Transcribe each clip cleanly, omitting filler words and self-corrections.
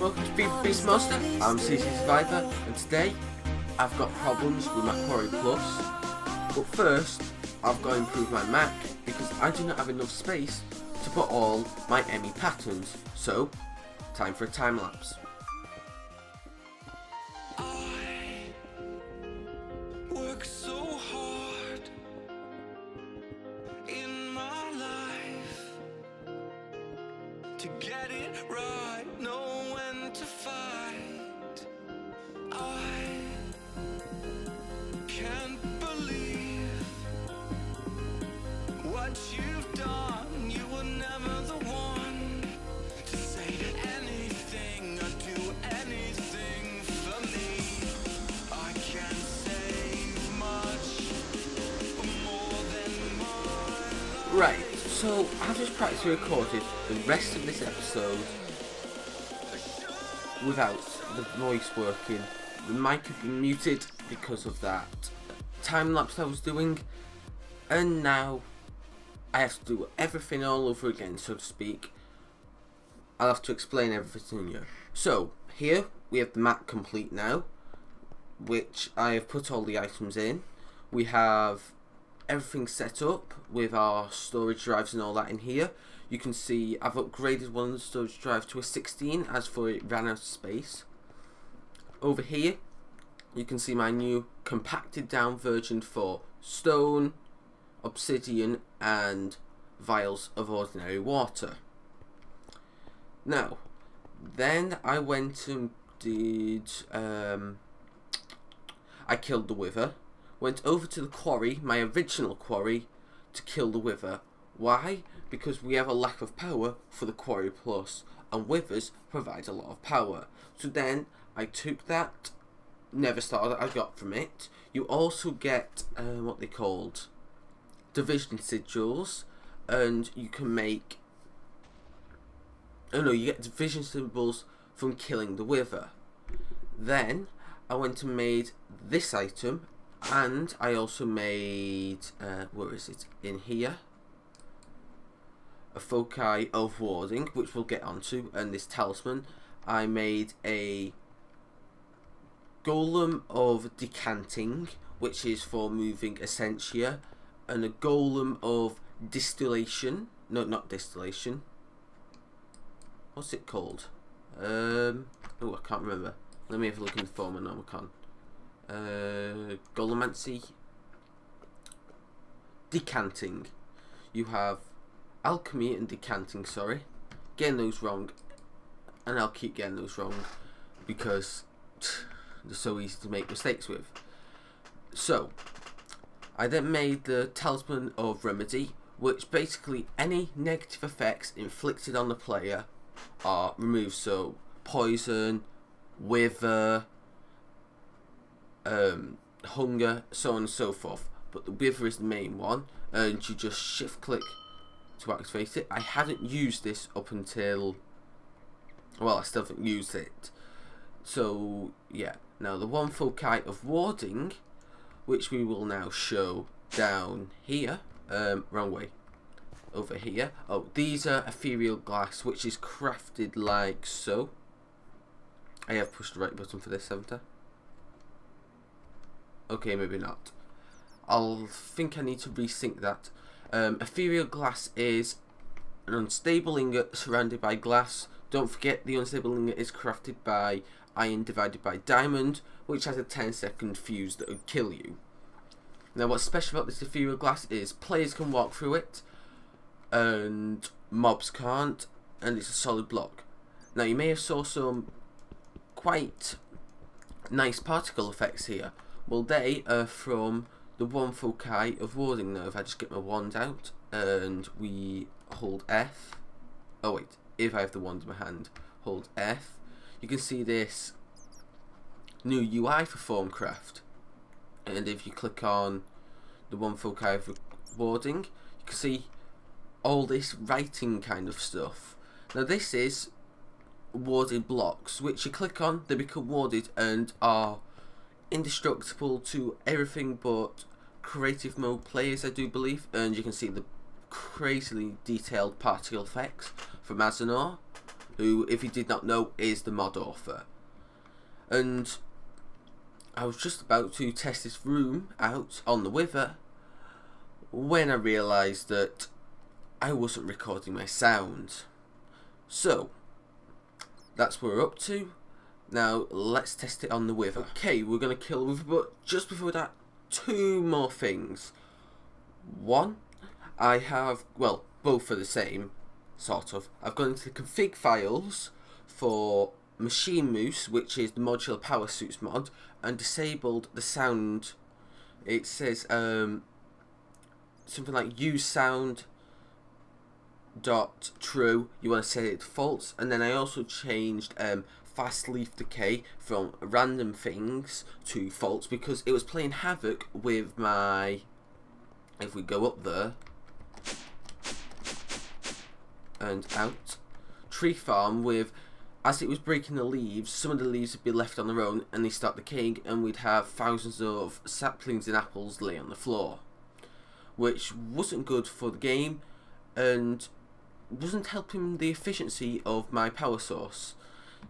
welcome to Beastmaster. I'm CZSurvivor, and today I've got problems with my Quarry Plus. But first, I've got to improve my Mac because I do not have enough space to put all my ME patterns. So, time for a time lapse. To get it right, know when to fight. I can't believe what you've done. You were never the one to say anything or do anything for me. I can't say much more than my life. Right. So, I've just practically recorded the rest of this episode without the voice working. The mic had been muted because of that time lapse I was doing, and now I have to do everything all over again, so to speak. I'll have to explain everything here. So, here we have the map complete now, which I have put all the items in. We have everything set up with our storage drives and all that in here. You can see I've upgraded one of the storage drives to a 16 as for it ran out of space. Over here you can see my new compacted down version for stone, obsidian and vials of ordinary water. Now then I went and did I killed the wither. Went over to the quarry, my original quarry, to kill the wither. Why? Because we have a lack of power for the Quarry Plus, and withers provide a lot of power. So then I took that Neverstar that I got from it. You also get what they called division sigils, and you can make. Oh no, you get division symbols from killing the wither. Then I went and made this item. And I also made, where is it? In here. A foci of warding, which we'll get onto, and this talisman. I made a golem of decanting, which is for moving essentia, and a golem of distillation. No, not distillation. What's it called? Oh, I can't remember. Let me have a look in the form of Nomicon. Golemancy, decanting. You have alchemy and decanting, sorry. Getting those wrong, and I'll keep getting those wrong because they're so easy to make mistakes with. So I then made the talisman of remedy, which basically any negative effects inflicted on the player are removed. So poison, wither, hunger, so on and so forth, but the wither is the main one, and you just shift click to activate it. I hadn't used this up until, well, I still haven't used it. So yeah, now the one foci of warding, which we will now show down here, wrong way, over here. Oh, these are ethereal glass, which is crafted like so. I have pushed the right button for this, haven't I? Okay, maybe not. I'll think I need to resync that. Ethereal glass is an unstable ingot surrounded by glass. Don't forget the unstable ingot is crafted by iron divided by diamond, which has a 10-second fuse that would kill you. Now what's special about this ethereal glass is players can walk through it and mobs can't, and it's a solid block. Now you may have saw some quite nice particle effects here. Well, they are from the one foci of warding. Now, if I just get my wand out and we hold F. Oh wait, if I have the wand in my hand, hold F. You can see this new UI for Formcraft. And if you click on the one foci of warding, you can see all this writing kind of stuff. Now, this is warded blocks, which you click on, they become warded and are indestructible to everything but creative mode players, I do believe. And you can see the crazily detailed particle effects from Azanor. who, if you did not know, is the mod author. And I was just about to test this room out on the Wither when I realised that I wasn't recording my sound. So, that's what we're up to. Now, let's test it on the Wither. Okay, we're going to kill the Wither, but just before that, 2 more things. One, I have, well, both are the same, sort of. I've gone into the config files for Machine Moose, which is the modular power suits mod, and disabled the sound. It says something like use sound .true. You want to set it to false, and then I also changed fast leaf decay from random things to false because it was playing havoc with my. If we go up there and out, tree farm with, as it was breaking the leaves, some of the leaves would be left on their own and they start decaying, and we'd have thousands of saplings and apples lay on the floor, which wasn't good for the game and wasn't helping the efficiency of my power source.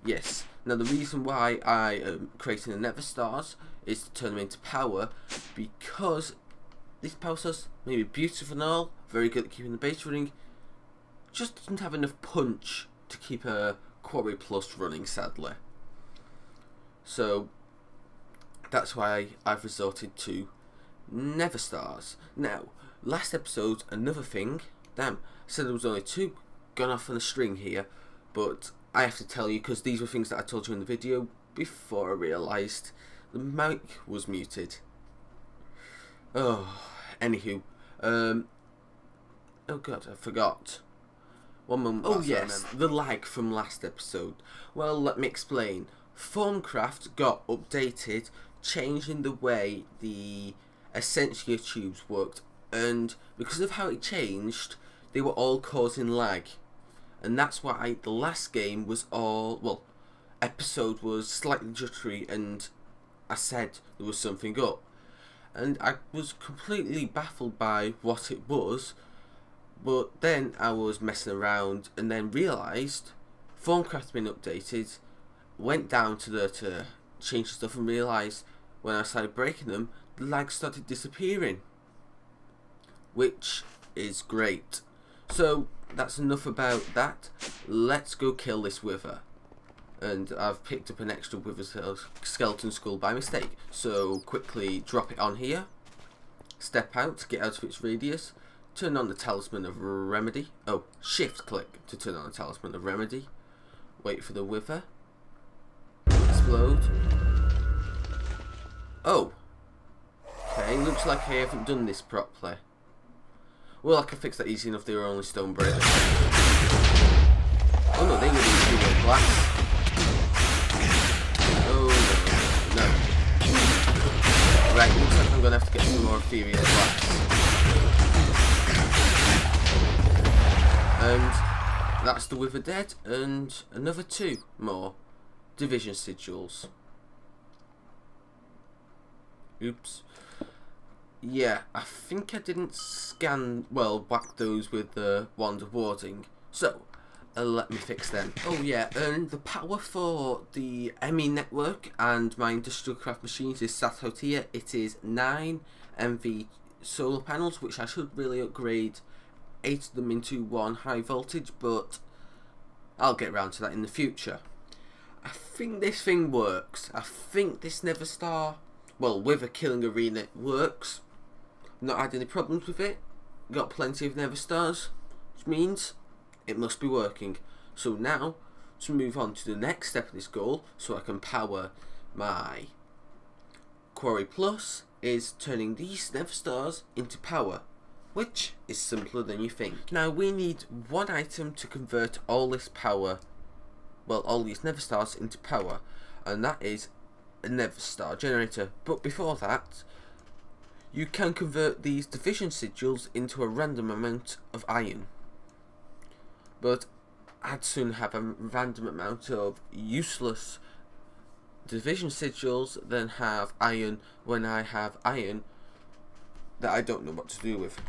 Yes, now the reason why I am creating the Neverstars is to turn them into power, because this power source may be beautiful and all, very good at keeping the base running, just doesn't have enough punch to keep a Quarry Plus running, sadly. So that's why I've resorted to Neverstars. Now, last episode, another thing, damn, I said there was only 2, gone off on a string here, but I have to tell you because these were things that I told you in the video before I realised the mic was muted. Oh, anywho, oh god, I forgot. One moment. Oh yes, the lag from last episode. Well, let me explain. Formcraft got updated, changing the way the Essentia tubes worked, and because of how it changed, they were all causing lag, and that's why the last game was all, well, episode was slightly jittery, and I said there was something up. And I was completely baffled by what it was, but then I was messing around and then realised Formcraft had been updated, went down to there to change the stuff and realised when I started breaking them, the lag started disappearing, which is great. So that's enough about that. Let's go kill this Wither. And I've picked up an extra Wither skeleton skull by mistake, so quickly drop it on here, step out, get out of its radius, turn on the Talisman of Remedy, oh, shift click to turn on the Talisman of Remedy, wait for the Wither, explode. Oh, okay, looks like I haven't done this properly. Well, I can fix that easy enough, they were only stone bricks. Oh no, they were in glass. No. Right, looks like I'm going to have to get some more ethereal glass. And that's the Wither dead, and another 2 more division sigils. Oops. Yeah, I think I didn't whack those with the wand of warding. So, let me fix them. Oh yeah, and the power for the ME network and my industrial craft machines is sat out here. It is 9 MV solar panels, which I should really upgrade 8 of them into 1 high voltage, but I'll get around to that in the future. I think this thing works. I think this Neverstar, well, Wither killing arena works. Not had any problems with it. Got plenty of Neverstars, which means it must be working. So now, to move on to the next step of this goal, so I can power my Quarry Plus, is turning these Neverstars into power, which is simpler than you think. Now we need 1 item to convert all this power, well, all these Neverstars into power, and that is a Neverstar Generator. But before that, you can convert these division sigils into a random amount of iron. But I'd sooner have a random amount of useless division sigils than have iron when I have iron that I don't know what to do with.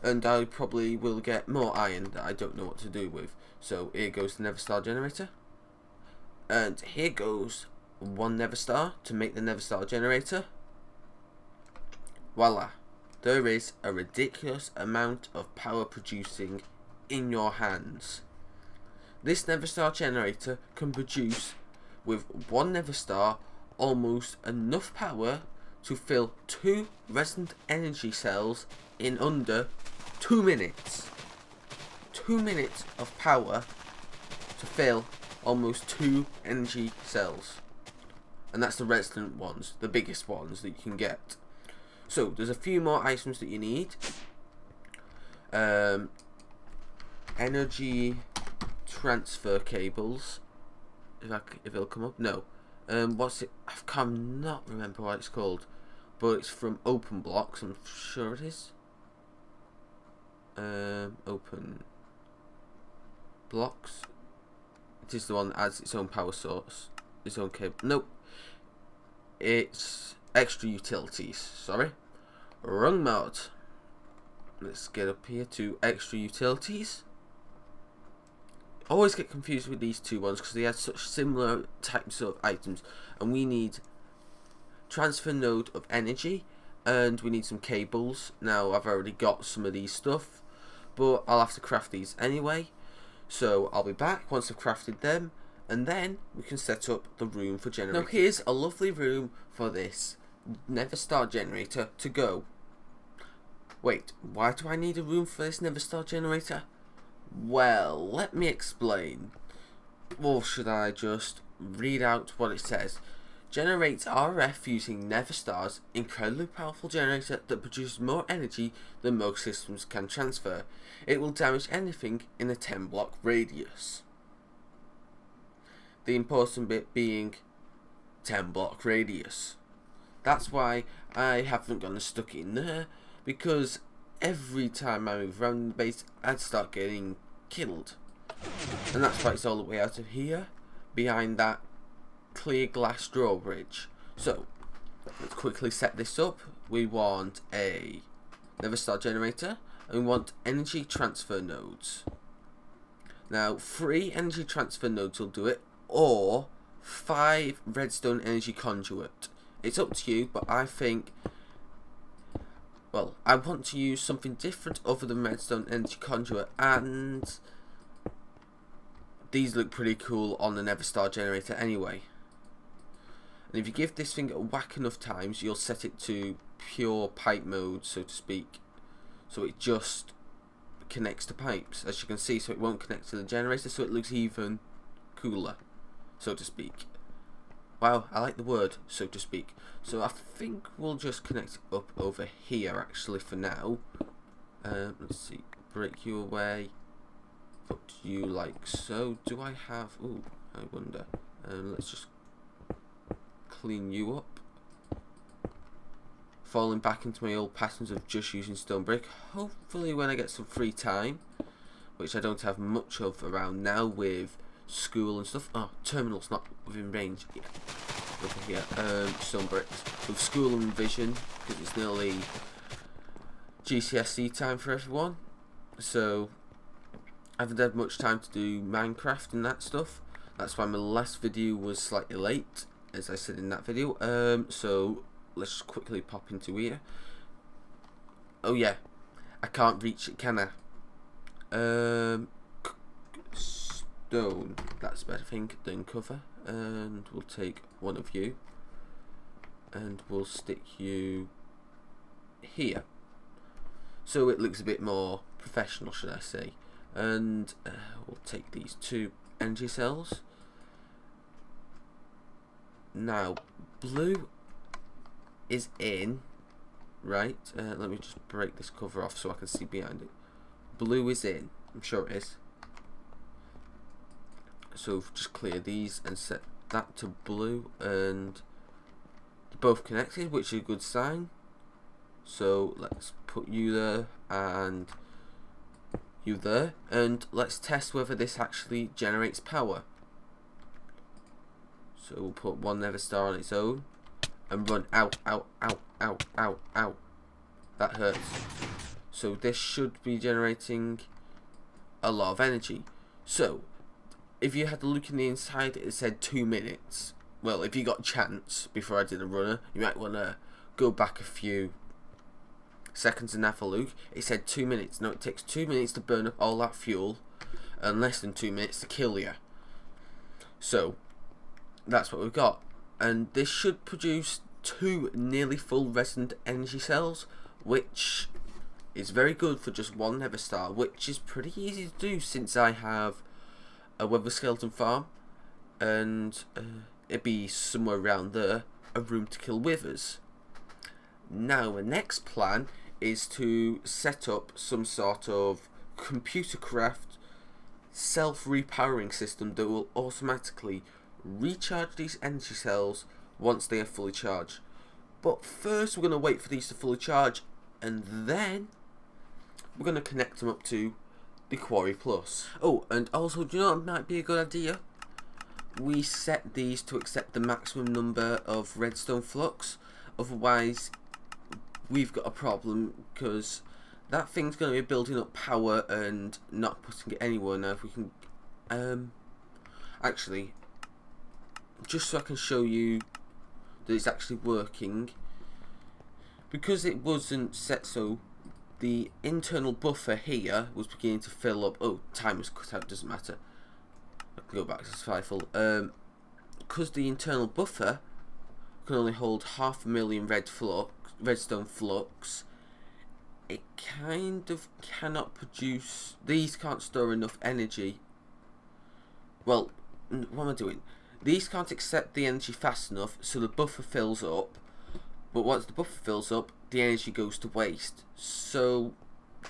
and I probably will get more iron that I don't know what to do with. So here goes the Neverstar Generator, and here goes one Neverstar to make the Neverstar Generator. Voila, there is a ridiculous amount of power producing in your hands. This Neverstar Generator can produce with one Neverstar almost enough power to fill 2 resident energy cells in under 2 minutes. 2 minutes of power to fill almost 2 energy cells. And that's the resident ones, the biggest ones that you can get. So there's a few more items that you need. Energy transfer cables. If it'll come up, no. What's it? I cannot remember what it's called, but it's from Open Blocks. I'm sure it is. Open Blocks. It is the one that adds its own power source, its own cable. Nope. It's extra utilities. Sorry, wrong mod. Let's get up here to extra utilities. Always get confused with these two ones because they have such similar types of items, and we need transfer node of energy, and we need some cables. Now I've already got some of these stuff, but I'll have to craft these anyway, so I'll be back once I've crafted them, and then we can set up the room for generator. Now here's a lovely room for this Neverstar Generator to go. Wait, why do I need a room for this Neverstar Generator? Well, let me explain. Or should I just read out what it says? Generates RF using Neverstar's incredibly powerful generator that produces more energy than most systems can transfer. It will damage anything in a 10 block radius. The important bit being 10 block radius. That's why I haven't gone and stuck it in there, because every time I move around the base, I'd start getting killed. And that's why it's all the way out of here, behind that clear glass drawbridge. So, let's quickly set this up. We want a Neverstar Generator, and we want energy transfer nodes. Now, 3 energy transfer nodes will do it, or 5 redstone energy conduit. It's up to you, but I think, well, I want to use something different other than redstone energy conduit, and these look pretty cool on the Neverstar Generator anyway. And if you give this thing a whack enough times, you'll set it to pure pipe mode, so to speak, so it just connects to pipes, as you can see, so it won't connect to the generator, so it looks even cooler, so to speak. Wow, I like the word, so to speak. So I think we'll just connect it up over here actually for now. Let's see, break you away, put you like so. Do I have, ooh, I wonder. Let's just clean you up. Falling back into my old patterns of just using stone brick. Hopefully when I get some free time, which I don't have much of around now with school and stuff. Oh, terminal's not within range. Yeah. Over here, stone bricks. With school and vision, because it's nearly GCSE time for everyone. So, I haven't had much time to do Minecraft and that stuff. That's why my last video was slightly late, as I said in that video. So, let's just quickly pop into here. Oh yeah, I can't reach it, can I? Stone, that's a better thing than cover, and we'll take one of you and we'll stick you here, so it looks a bit more professional, should I say. And we'll take these 2 energy cells. Now blue is in, right? Let me just break this cover off so I can see behind it. Blue is in, I'm sure it is. So just clear these and set that to blue, and they're both connected, which is a good sign. So let's put you there and you there, and let's test whether this actually generates power. So we'll put one Neverstar on its own and run out, out, out, out, out, out. That hurts. So this should be generating a lot of energy. So if you had to look in the inside, it said 2 minutes. Well, if you got a chance before I did a runner, you might want to go back a few seconds and have a look. It said 2 minutes. No, it takes 2 minutes to burn up all that fuel and less than 2 minutes to kill you. So that's what we've got, and this should produce 2 nearly full resident energy cells, which is very good for just one Neverstar, which is pretty easy to do since I have a Wither skeleton farm, and it'd be somewhere around there, a room to kill withers. Now the next plan is to set up some sort of computer craft self-repowering system that will automatically recharge these energy cells once they are fully charged. But first we're going to wait for these to fully charge, and then we're going to connect them up to the Quarry Plus. Oh, and also, do you know what might be a good idea? We set these to accept the maximum number of redstone flux, otherwise we've got a problem, because that thing's going to be building up power and not putting it anywhere. Now if we can actually, just so I can show you that it's actually working, because it wasn't set so the internal buffer here was beginning to fill up. Oh, time was cut out, doesn't matter, I can go back to survival. Because the internal buffer can only hold 500,000 redstone flux, it kind of cannot produce, these can't store enough energy. Well, what am I doing? These can't accept the energy fast enough, so the buffer fills up, but once the buffer fills up, the energy goes to waste. So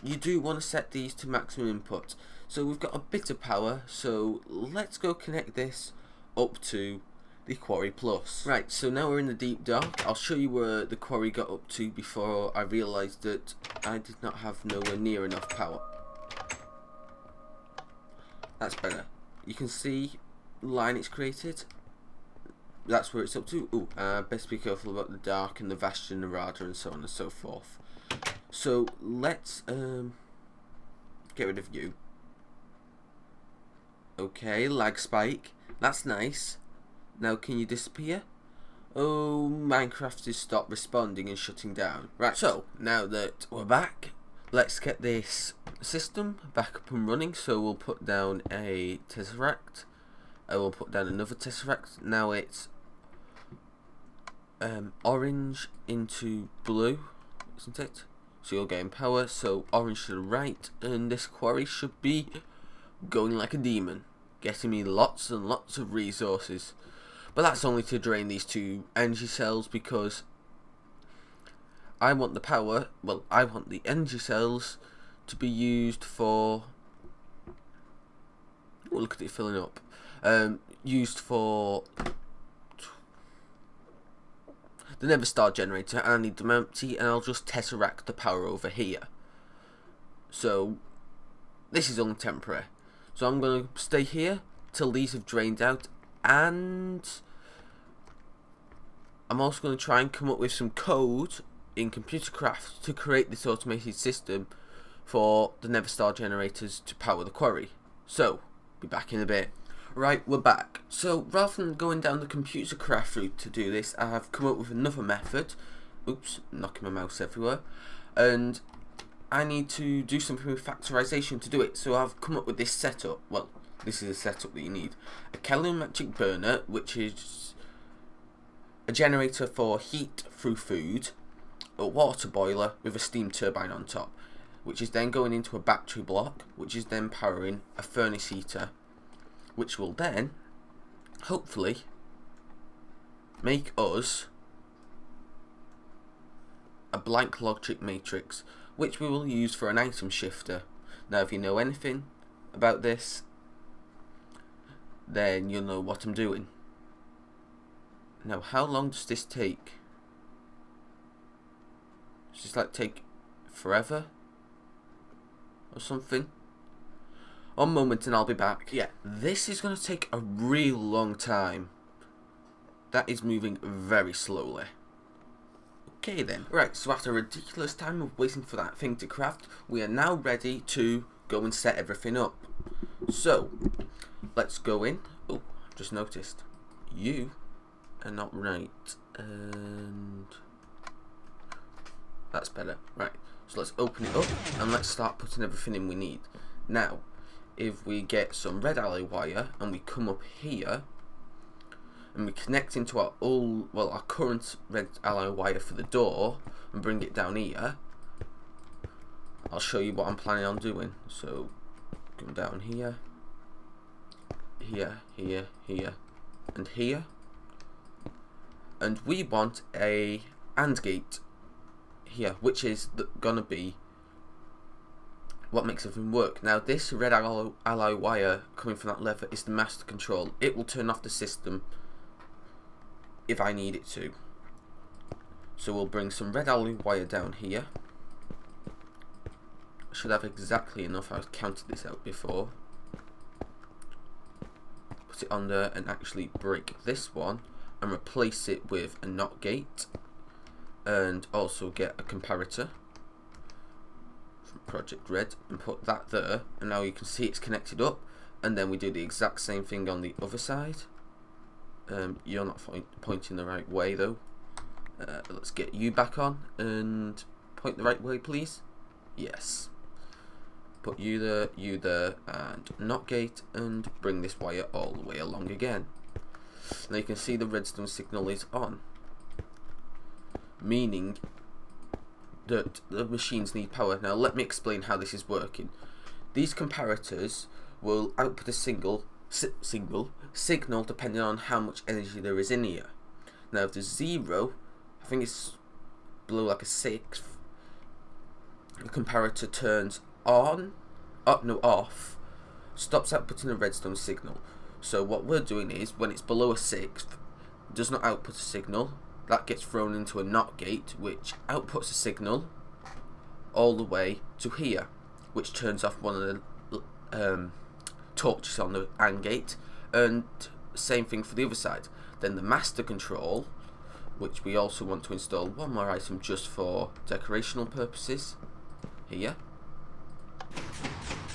you do want to set these to maximum input. So we've got a bit of power, so let's go connect this up to the Quarry Plus. Right, so now we're in the deep dark. I'll show you where the quarry got up to before I realised that I did not have nowhere near enough power. That's better. You can see the line it's created. That's where it's up to. Ooh, best be careful about the dark and the vast generata and so on and so forth. So let's get rid of you. Okay, lag spike. That's nice. Now can you disappear? Oh, Minecraft has stopped responding and shutting down. Right, so now that we're back, let's get this system back up and running. So we'll put down a tesseract. I will put down another tesseract. Now it's orange into blue, isn't it? So you're getting power, so orange to the right, and this quarry should be going like a demon, getting me lots and lots of resources. But that's only to drain these 2 energy cells, because I want the power, well, I want the energy cells to be used for, oh, look at it filling up, used for the Neverstar Generator, and I need them empty, and I'll just tesseract the power over here. So this is only temporary, so I'm going to stay here till these have drained out, and I'm also going to try and come up with some code in ComputerCraft to create this automated system for the Neverstar generators to power the quarry. So, be back in a bit. Right, we're back. So, rather than going down the ComputerCraft route to do this, I have come up with another method. Oops, knocking my mouse everywhere. And I need to do something with factorization to do it. So I've come up with this setup. Well, this is a setup that you need. A calorimetric burner, which is a generator for heat through food. A water boiler with a steam turbine on top, which is then going into a battery block, which is then powering a furnace heater, which will then hopefully make us a blank logic matrix, which we will use for an item shifter. Now if you know anything about this, then you'll know what I'm doing. Now how long does this take? Does this like take forever or something? One moment and I'll be back. Yeah, this is going to take a real long time. That is moving very slowly. Okay then. Right, so after a ridiculous time of waiting for that thing to craft, we are now ready to go and set everything up. So, let's go in. Oh, just noticed. You are not right. And that's better. Right, so let's open it up and let's start putting everything in we need. Now, if we get some red alloy wire and we come up here and we connect into our our current red alloy wire for the door and bring it down here, I'll show you what I'm planning on doing. So come down here, here, here, here, and here, and we want a AND gate here, which is gonna be what makes everything work. Now this red alloy wire coming from that lever is the master control. It will turn off the system if I need it to. So we'll bring some red alloy wire down here. Should have exactly enough. I've counted this out before. Put it on there and actually break this one and replace it with a NOT gate, and also get a comparator from Project Red and put that there, and now you can see it's connected up. And then we do the exact same thing on the other side. You're not pointing the right way though. Let's get you back on and point the right way, please. Yes. Put you there, and NOT gate, and bring this wire all the way along again. Now you can see the redstone signal is on, meaning that the machines need power. Now let me explain how this is working. These comparators will output a signal depending on how much energy there is in here. Now if there's 0, I think it's below like a 6, the comparator turns on, off, stops outputting a redstone signal. So what we're doing is, when it's below a 6th, does not output a signal, that gets thrown into a NOT gate, which outputs a signal all the way to here, which turns off one of the torches on the AND gate, and same thing for the other side. Then the master control, which we also want to install one more item just for decorational purposes here.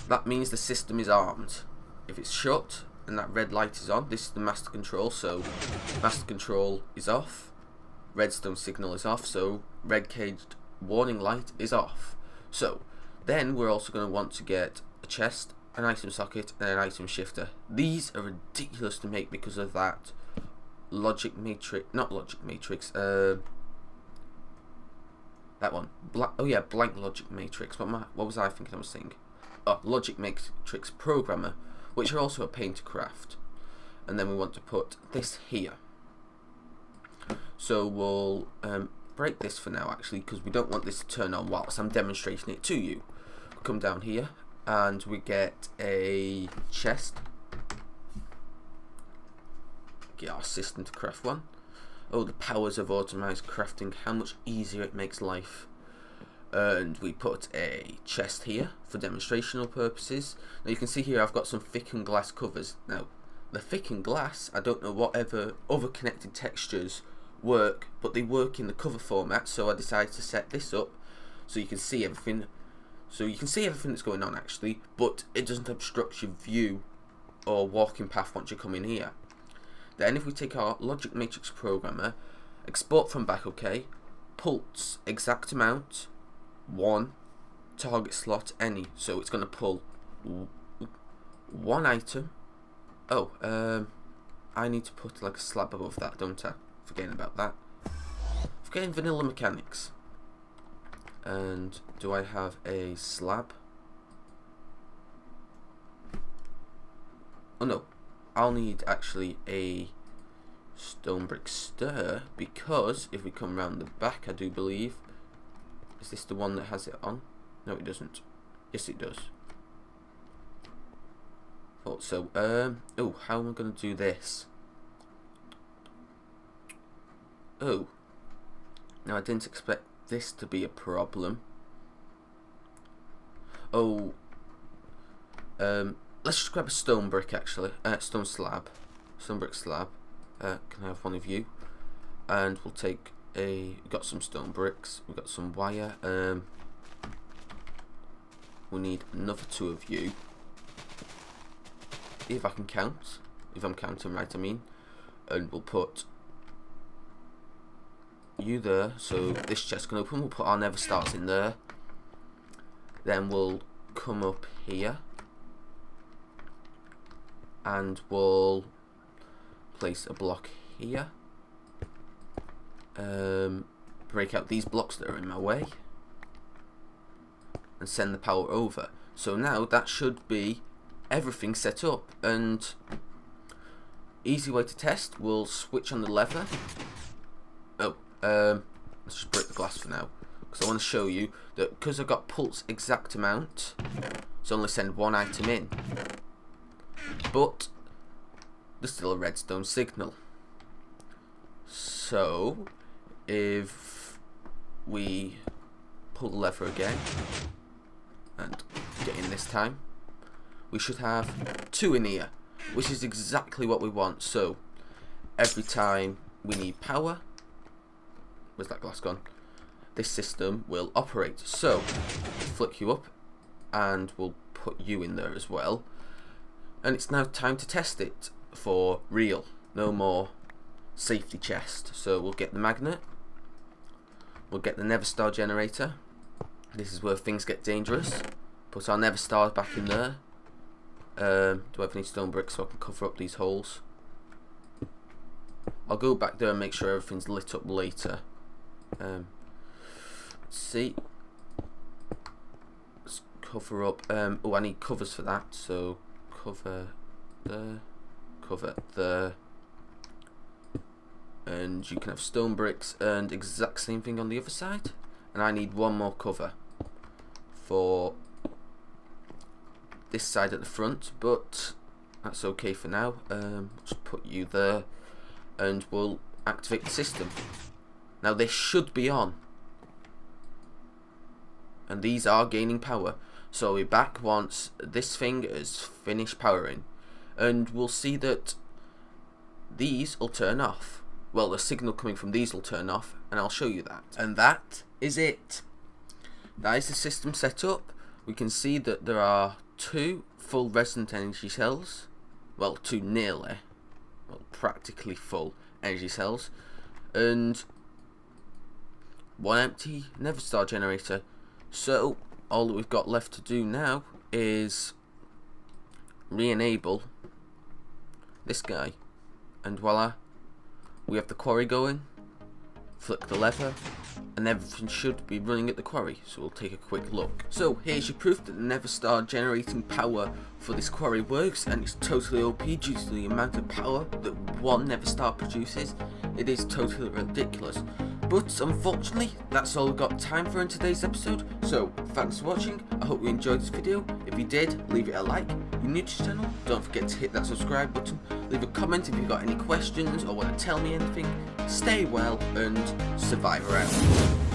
That means the system is armed. If it's shut and that red light is on, this is the master control, so master control is off, redstone signal is off, so red caged warning light is off. So then we're also going to want to get a chest, an item socket, and an item shifter. These are ridiculous to make because of that logic matrix, not logic matrix, that one, blank logic matrix. What was I thinking I was saying? Oh, logic matrix programmer, which are also a pain to craft. And then we want to put this here. So we'll break this for now, actually, because we don't want this to turn on whilst I'm demonstrating it to you. We'll come down here and we get a chest. Get our system to craft one. Oh, the powers of automated crafting, how much easier it makes life. And we put a chest here for demonstrational purposes. Now you can see here I've got some thickened glass covers. Now the thickened glass, I don't know whatever other connected textures work, but they work in the cover format, so I decided to set this up so you can see everything. So you can see everything that's going on actually, but it doesn't obstruct your view or walking path once you come in here. Then if we take our logic matrix programmer, export from back, okay, pulse exact amount, 1 target slot any, so it's going to pull one item. Oh, I need to put like a slab above that, don't I? Forgetting about that. Forgetting vanilla mechanics. And do I have a slab? Oh no, I'll need actually a stone brick stir, because if we come round the back, I do believe, is this the one that has it on? No, it doesn't. Yes, it does. Thought so. Oh, how am I going to do this? Oh, now I didn't expect this to be a problem. Oh, let's just grab a stone brick actually. Stone brick slab. Can I have one of you? And we'll take got some stone bricks, we've got some wire, we need another 2 of you, if I can count, if I'm counting right I mean, and we'll put you there, so this chest can open. We'll put our Neverstars in there, then we'll come up here and we'll place a block here, break out these blocks that are in my way and send the power over. So now that should be everything set up, and easy way to test, we'll switch on the lever. Let's just break the glass for now, because I want to show you that because I've got pulse exact amount, so only send 1 item in, but there's still a redstone signal. So if we pull the lever again and get in this time, we should have 2 in here, which is exactly what we want. So every time we need power, where's that glass gone? This system will operate. So flick you up and we'll put you in there as well. And it's now time to test it for real. No more safety chest. So we'll get the magnet. We'll get the Neverstar Generator. This is where things get dangerous. Put our Neverstars back in there. Do I have any stone bricks so I can cover up these holes? I'll go back there and make sure everything's lit up later. Let's see. Let's cover up. Oh, I need covers for that. So cover there, cover there, and you can have stone bricks and exact same thing on the other side. And I need 1 more cover for this side at the front, but that's okay for now. Just put you there and we'll activate the system. Now this should be on, and these are gaining power, so I'll be back once this thing is finished powering, and we'll see that these will turn off. Well, the signal coming from these will turn off, and I'll show you that. And that is it. That is the system set up. We can see that there are 2 full resonant energy cells, well, 2 nearly, well, practically full energy cells, and 1 empty Neverstar Generator. So all that we've got left to do now is re-enable this guy, and voila, we have the quarry going. Flick the lever and everything should be running at the quarry, so we'll take a quick look. So here's your proof that the Neverstar generating power for this quarry works, and it's totally OP due to the amount of power that 1 Neverstar produces. It is totally ridiculous. But unfortunately, that's all we've got time for in today's episode. So thanks for watching. I hope you enjoyed this video. If you did, leave it a like. If you're new to the channel, don't forget to hit that subscribe button. Leave a comment if you've got any questions or want to tell me anything. Stay well and Survivor out.